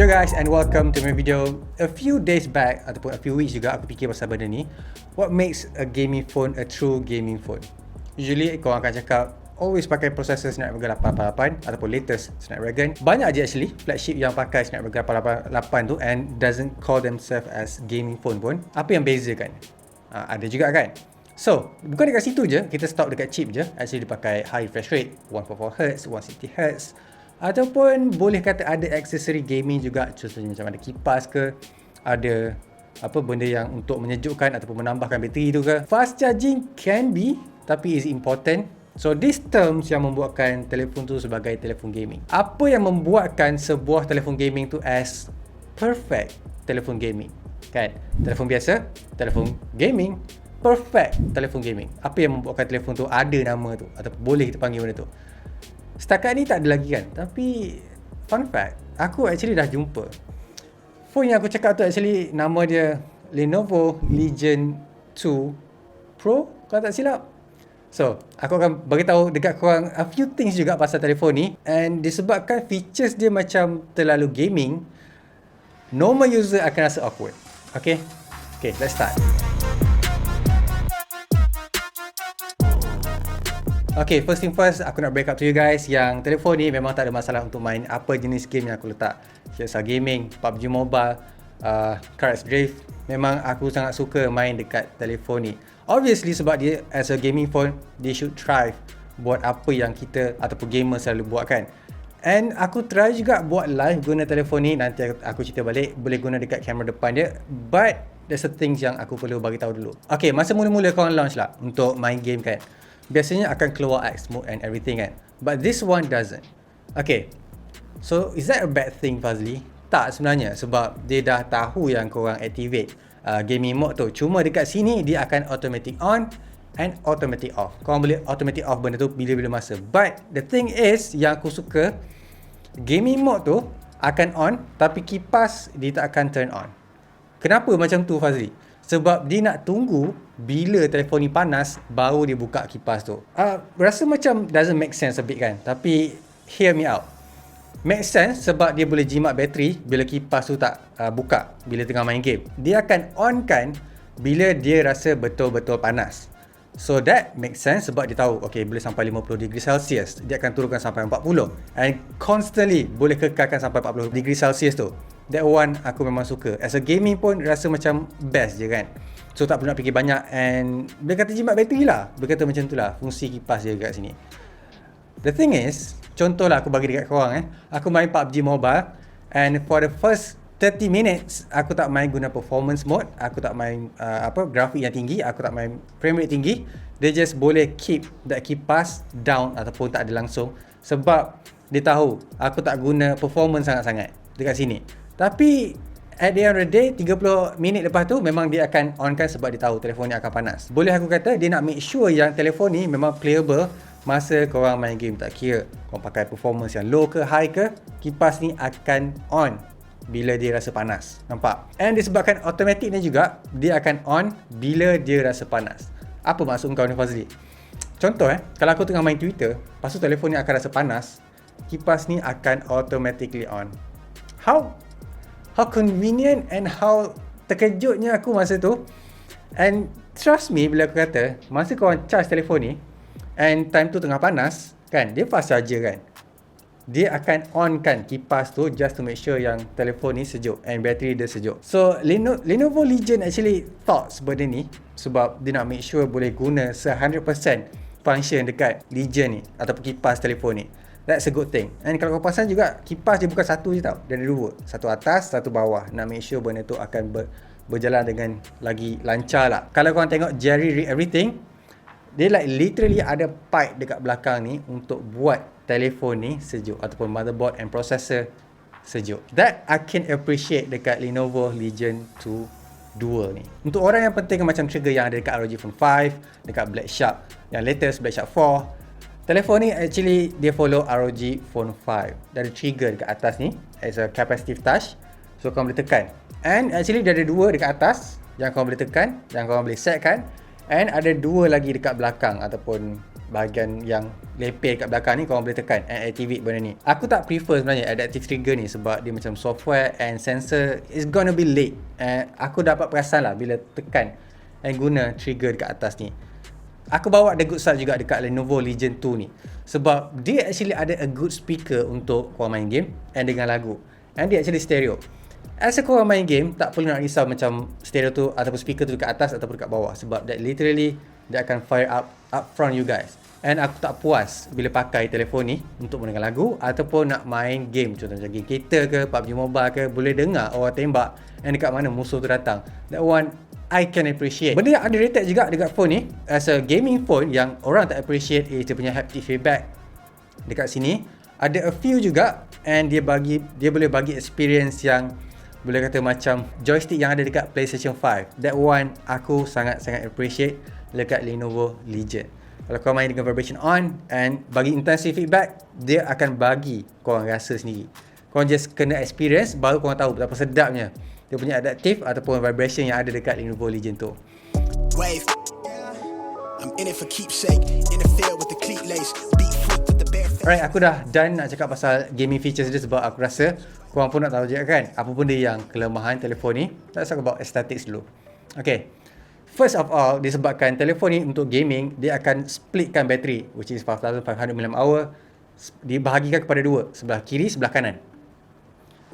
Yo guys, and welcome to my video. A few days back ataupun a few weeks juga aku fikir pasal benda ni. What makes a gaming phone a true gaming phone? Usually korang akan cakap always pakai processor Snapdragon 888 ataupun latest Snapdragon. Banyak je actually flagship yang pakai Snapdragon 888 tu and doesn't call themselves as gaming phone pun. Apa yang bezakan? Ada juga kan? So, bukan dekat situ je, kita stop dekat chip je. Actually dia pakai high refresh rate, 144Hz, 160Hz, ataupun boleh kata ada aksesori gaming juga. Contohnya macam ada kipas ke, ada apa benda yang untuk menyejukkan ataupun menambahkan bateri tu ke. Fast charging can be, tapi is important. So these terms yang membuatkan telefon tu sebagai telefon gaming. Apa yang membuatkan sebuah telefon gaming tu as perfect telefon gaming? Kan? Telefon biasa, telefon gaming, perfect telefon gaming. Apa yang membuatkan telefon tu ada nama tu ataupun boleh kita panggil benda tu? Setakat ni tak ada lagi kan. Tapi fun fact, aku actually dah jumpa phone yang aku cakap tu. Actually nama dia Lenovo Legion 2 Pro kalau tak silap. So aku akan beritahu dekat korang a few things juga pasal telefon ni. And disebabkan features dia macam terlalu gaming, normal user akan rasa awkward. Okay, let's start. Okay, first thing first, aku nak break up to you guys yang telefon ni memang tak ada masalah untuk main apa jenis game yang aku letak. Kisah gaming, PUBG Mobile, Cars Drift. Memang aku sangat suka main dekat telefon ni. Obviously sebab dia as a gaming phone, they should thrive buat apa yang kita ataupun gamer selalu buat kan. And aku try juga buat live guna telefon ni. Nanti aku cerita balik, boleh guna dekat kamera depan dia. But there's the things yang aku perlu bagi tahu dulu. Okay, masa mula-mula korang launch lah untuk main game kan, biasanya akan keluar X mode and everything kan. But this one doesn't. Okay, so is that a bad thing Fazli? Tak sebenarnya, sebab dia dah tahu yang korang activate gaming mode tu. Cuma dekat sini dia akan automatic on and automatic off. Korang boleh automatic off benda tu bila-bila masa. But the thing is, yang aku suka, gaming mode tu akan on tapi kipas dia tak akan turn on. Kenapa macam tu Fazli? Sebab dia nak tunggu bila telefon ni panas baru dia buka kipas tu. Rasa macam doesn't make sense a bit kan. Tapi hear me out. Make sense sebab dia boleh jimat bateri bila kipas tu tak buka bila tengah main game. Dia akan on kan bila dia rasa betul-betul panas. So that makes sense sebab dia tahu okay boleh sampai 50 degree Celsius. Dia akan turunkan sampai 40 and constantly boleh kekalkan sampai 40 degree Celsius tu. That one aku memang suka. As a gaming pun rasa macam best je kan. So tak perlu nak fikir banyak and dia kata jimat bateri lah. Dia kata macam tu lah fungsi kipas dia kat sini. The thing is, contohlah aku bagi dekat korang aku main PUBG Mobile and for the first 30 minutes aku tak main guna performance mode, aku tak main grafik yang tinggi, aku tak main frame rate tinggi. Dia just boleh keep that kipas down ataupun tak ada langsung sebab dia tahu aku tak guna performance sangat-sangat dekat sini. Tapi at the end of the day, 30 minit lepas tu memang dia akan on kan sebab dia tahu telefon ni akan panas. Boleh aku kata dia nak make sure yang telefon ni memang playable masa korang main game. Tak kira korang pakai performance yang low ke high ke, kipas ni akan on bila dia rasa panas. Nampak? And disebabkan automatic ni juga, dia akan on bila dia rasa panas. Apa maksud kau ni Fazli? Contoh kalau aku tengah main Twitter, lepas tu telefon ni akan rasa panas, kipas ni akan automatically on. How convenient and how terkejutnya aku masa tu. And trust me bila aku kata, masa korang charge telefon ni and time tu tengah panas kan, dia fast charger kan, dia akan on kan kipas tu just to make sure yang telefon ni sejuk and bateri dia sejuk. So Lenovo Legion actually thought benda ni sebab dia nak make sure boleh guna 100% function dekat Legion ni ataupun kipas telefon ni. That's a good thing. And kalau kau perasan juga, kipas dia bukan satu je tau. Dia ada dua. Satu atas, satu bawah. Nak make sure benda tu akan berjalan dengan lagi lancar lah. Kalau korang tengok Jerry Rig Everything, dia like literally ada pipe dekat belakang ni untuk buat telefon ni sejuk ataupun motherboard and processor sejuk. That I can appreciate dekat Lenovo Legion 2 Dual ni. Untuk orang yang penting macam trigger yang ada dekat ROG Phone 5, dekat Black Shark yang latest Black Shark 4, telefon ni actually dia follow ROG Phone 5. Dia ada trigger dekat atas ni as a capacitive touch. So korang boleh tekan. And actually dia ada dua dekat atas yang korang boleh tekan, yang korang boleh set kan. And ada dua lagi dekat belakang ataupun bahagian yang lepeh kat belakang ni korang boleh tekan and activate benda ni. Aku tak prefer sebenarnya adaptive trigger ni sebab dia macam software and sensor is gonna be late. And aku dapat perasan lah bila tekan and guna trigger dekat atas ni. Aku bawa the good side juga dekat Lenovo Legion 2 ni. Sebab dia actually ada a good speaker untuk korang main game and dengan lagu. And dia actually stereo. As korang main game, tak perlu nak risau macam stereo tu ataupun speaker tu dekat atas ataupun dekat bawah. Sebab that literally, dia akan fire up front you guys. And aku tak puas bila pakai telefon ni untuk mendengar lagu ataupun nak main game. Contoh macam game kereta ke, PUBG Mobile ke, boleh dengar orang tembak and dekat mana musuh tu datang. That one, I can appreciate. Benda yang underrated juga dekat phone ni, as a gaming phone yang orang tak appreciate is dia punya haptic feedback. Dekat sini, ada a few juga and dia boleh bagi experience yang boleh kata macam joystick yang ada dekat PlayStation 5. That one aku sangat-sangat appreciate dekat Lenovo Legion. Kalau kau main dengan vibration on and bagi intensive feedback, dia akan bagi korang rasa sendiri. Korang just kena experience baru korang tahu betapa sedapnya dia punya adaptive ataupun vibration yang ada dekat Lenovo Legion tu. Wave. I'm in it for keepsake, in the field with the cleat lace, beat foot with the bare. Alright, aku dah done nak cakap pasal gaming features dia sebab aku rasa korang pun nak tahu juga kan apa benda yang kelemahan telefon ni. Let's talk about aesthetics dulu. Okay, first of all, disebabkan telefon ni untuk gaming, dia akan splitkan bateri, which is 5500 mAh, dibahagikan kepada dua, sebelah kiri, sebelah kanan.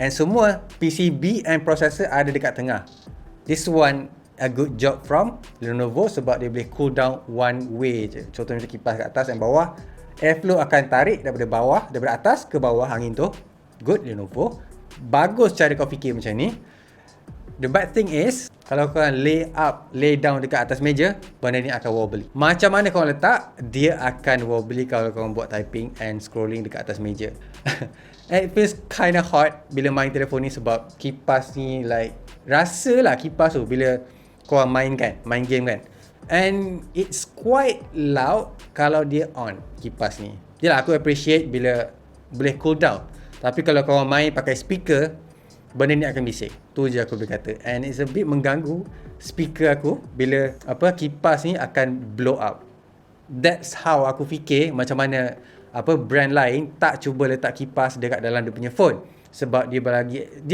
And semua PCB and processor ada dekat tengah. This one a good job from Lenovo sebab dia boleh cool down one way je. Contohnya macam kipas kat atas dan bawah, airflow akan tarik daripada atas ke bawah angin tu. Good Lenovo. Bagus cara kau fikir macam ni. The bad thing is, kalau kau lay down dekat atas meja, benda ni akan wobbly. Macam mana kau letak, dia akan wobbly kalau kau buat typing and scrolling dekat atas meja. And it feels kind of hot bila main telefon ni sebab kipas ni like, rasalah kipas tu bila kau main game kan. And it's quite loud kalau dia on kipas ni. Yalah, aku appreciate bila boleh cool down. Tapi kalau kau main pakai speaker, benda ni akan bising. Tu je aku boleh kata. And it's a bit mengganggu speaker aku bila kipas ni akan blow up. That's how aku fikir macam mana brand lain tak cuba letak kipas dekat dalam dia punya phone. Sebab dia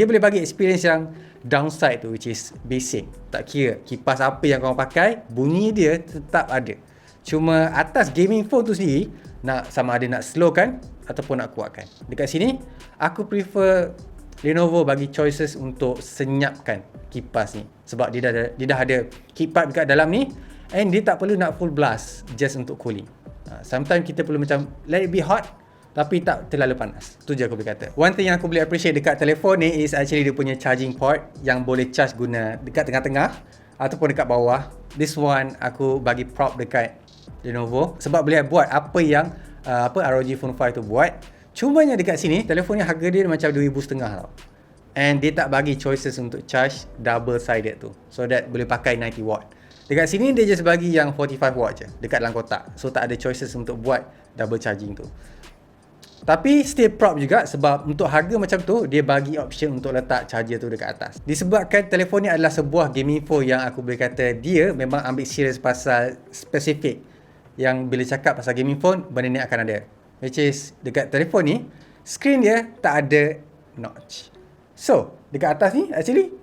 boleh bagi experience yang downside tu, which is bising. Tak kira kipas apa yang kau pakai, bunyi dia tetap ada. Cuma atas gaming phone tu sendiri, sama ada nak slowkan ataupun nak kuatkan. Dekat sini, aku prefer Lenovo bagi choices untuk senyapkan kipas ni. Sebab dia dah ada kipas dekat dalam ni and dia tak perlu nak full blast just untuk cooling. Sometimes kita perlu macam let it be hot tapi tak terlalu panas. Tu je aku boleh kata. One thing yang aku boleh appreciate dekat telefon ni is actually dia punya charging port yang boleh charge guna dekat tengah-tengah ataupun dekat bawah. This one aku bagi prop dekat Lenovo sebab boleh buat apa yang ROG Phone 5 tu buat. Cumanya dekat sini telefon ni harga dia macam 2,500 tau. And dia tak bagi choices untuk charge double sided tu. So that boleh pakai 90 watt. Dekat sini dia just bagi yang 45 watt je dekat dalam kotak. So tak ada choices untuk buat double charging tu. Tapi still prop juga sebab untuk harga macam tu dia bagi option untuk letak charger tu dekat atas. Disebabkan telefon ni adalah sebuah gaming phone yang aku boleh kata dia memang ambil serius pasal spesifik. Yang bila cakap pasal gaming phone, benda ni akan ada. Which is dekat telefon ni, screen dia tak ada notch. So, dekat atas ni actually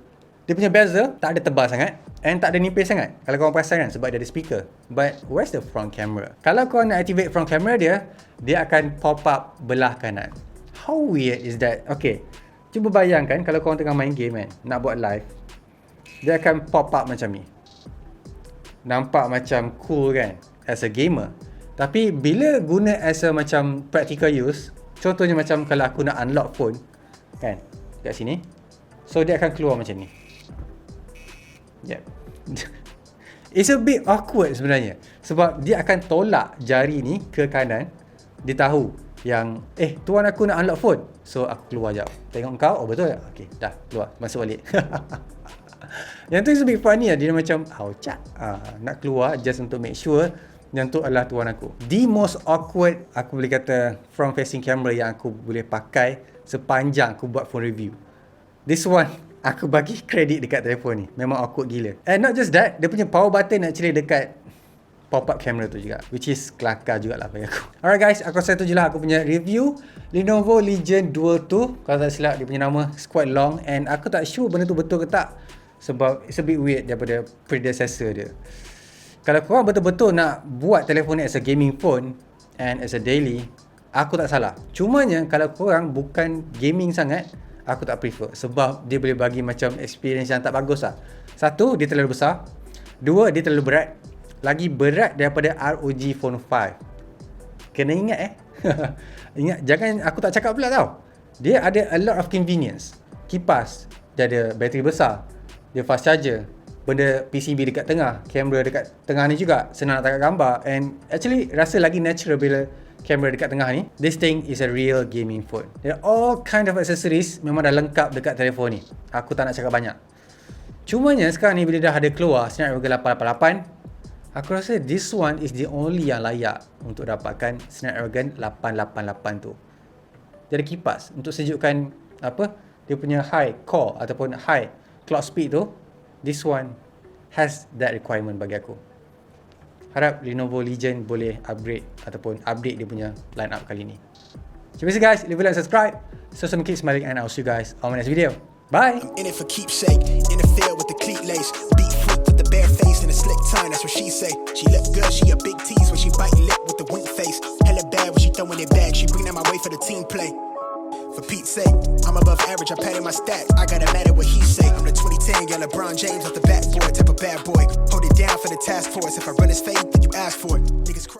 dia punya bezel tak ada tebal sangat and tak ada nipis sangat. Kalau korang perasan kan sebab dia ada speaker. But where's the front camera? Kalau korang nak activate front camera dia akan pop up belah kanan. How weird is that? Okay, cuba bayangkan kalau korang tengah main game kan, nak buat live, dia akan pop up macam ni. Nampak macam cool kan as a gamer. Tapi bila guna as a macam practical use, contohnya macam kalau aku nak unlock phone kan, kat sini, so dia akan keluar macam ni. Yep. It's a bit awkward sebenarnya sebab dia akan tolak jari ni ke kanan. Dia tahu yang tuan aku nak unlock phone, so aku keluar jap. Tengok kau, oh betul? Okay, dah keluar, masuk balik. Yang tu is a bit funny lah. Dia macam nak keluar just untuk make sure yang tu adalah tuan aku. The most awkward aku boleh kata front facing camera yang aku boleh pakai sepanjang aku buat phone review. This one aku bagi kredit dekat telefon ni. Memang awkward gila. And not just that, dia punya power button actually dekat pop-up camera tu juga, which is kelakar jugalah bagi aku. Alright guys, aku rasa tu je lah aku punya review Lenovo Legion Duo 2. Kalau tak silap dia punya nama is quite long, and aku tak sure benda tu betul ke tak, sebab it's a bit weird daripada predecessor dia. Kalau korang betul-betul nak buat telefon ni as a gaming phone and as a daily, aku tak salah. Cumanya kalau korang bukan gaming sangat, aku tak prefer, sebab dia boleh bagi macam experience yang tak bagus lah. Satu, dia terlalu besar. Dua, dia terlalu berat. Lagi berat daripada ROG Phone 5. Kena ingat Ingat, jangan aku tak cakap pula tau. Dia ada a lot of convenience. Kipas, dia ada bateri besar, dia fast charger, benda PCB dekat tengah, kamera dekat tengah ni juga, senang nak tangkap gambar, and actually rasa lagi natural bila kamera dekat tengah ni. This thing is a real gaming phone. There are all kind of accessories memang dah lengkap dekat telefon ni. Aku tak nak cakap banyak. Cumanya sekarang ni bila dah ada keluar Snapdragon 888, aku rasa this one is the only yang layak untuk dapatkan Snapdragon 888 tu. Dia ada kipas untuk sejukkan dia punya high core ataupun high clock speed tu. This one has that requirement bagi aku. Harap Lenovo Legion boleh upgrade ataupun update dia punya line up kali ni. Terima kasih guys, leave a like, subscribe. So keep smiling, and I'll see you guys on my next video. Bye. I'm in it for keepsake, in the field with the cleat lace, beat freak with the bare face and a slick tongue, that's what she say. She look good, she a big tease when she bite lip with the wink face. Hella bad when she throwing it back, she bring that my way for the team play. For Pete's sake, I'm above average, I'm padding my stats, I gotta matter what he say. I'm the 2010, yeah, LeBron James off the backboard, type of bad boy. Hold it down for the task force, if I run his fade, then you ask for it. Niggas cry.